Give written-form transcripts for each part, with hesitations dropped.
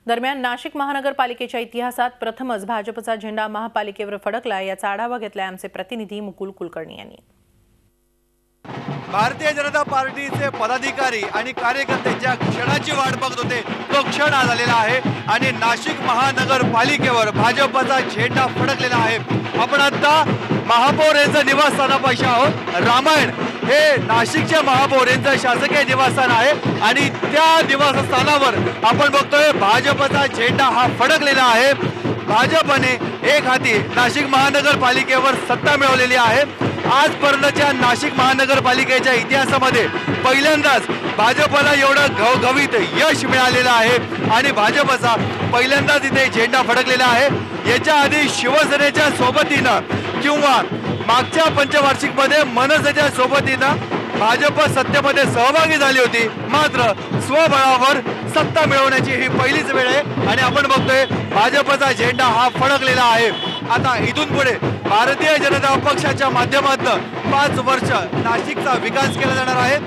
दरम्यान नाशिक महानगरपालिकेच्या इतिहासात प्रथमच भाजपचा झेंडा महापालिकेवर फडकला, याचा आढावा घेतलाय आमचे प्रतिनिधी मुकुल कुलकर्णी यांनी। भारतीय जनता पार्टीचे पदाधिकारी आणि कार्यकर्ते ज्या क्षणाची वाट बघत होते तो क्षण आज आलेला आहे आणि नाशिक महानगरपालिकेवर भाजपचा झेंडा फडकलेला आहे। आपण आता महापौर यांचं निवासस्थानापाशी आहोत। रामायण हे नाशिकच्या महापौर यांचं शासकीय निवासस्थान आहे आणि त्या निवासस्थानावर आपण बघतोय भाजपचा झेंडा हा फडकलेला आहे। भाजपने एक हाती नाशिक महानगरपालिकेवर सत्ता मिळवलेली आहे। आजपर्यंतच्या नाशिक महानगरपालिकेच्या इतिहासामध्ये पहिल्यांदाच भाजपला एवढं घवघवीत यश मिळालेलं आहे आणि भाजपचा पहिल्यांदाच इथे झेंडा फडकलेला आहे। याच्या आधी शिवसेनेच्या सोबतीनं किंवा मागच्या पंचवार्षिकमध्ये मनसेच्या सोबतीनं भाजप सत्तेमध्ये सहभागी झाली होती, मात्र स्वबळावर सत्ता मिळवण्याची ही पहिलीच वेळ आहे आणि आपण बघतोय भाजपचा झेंडा हा फडकलेला आहे। आता इथून पुढे भारतीय जनता पक्षाच्या माध्यमातून 5 वर्ष नाशिकचा विकास केला जाणार आहे।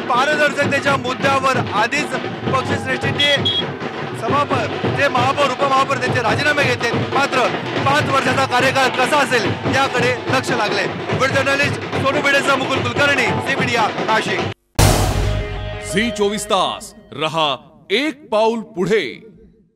पारदर्शकतेच्या मुद्द्यावर आधीच पक्षश्रेष्ठींनी सभापती ते महापौर उपमहापौर त्यांचे राजीनामे घेतले, मात्र 5 वर्षाचा कार्यकाळ कसा असेल याकडे लक्ष लागले। जर्नलिस्ट सोनू भिडेचा मुकुल कुलकर्णी, झी मीडिया, नाशिक। झी 24 तास रहा एक पाऊल पुढे।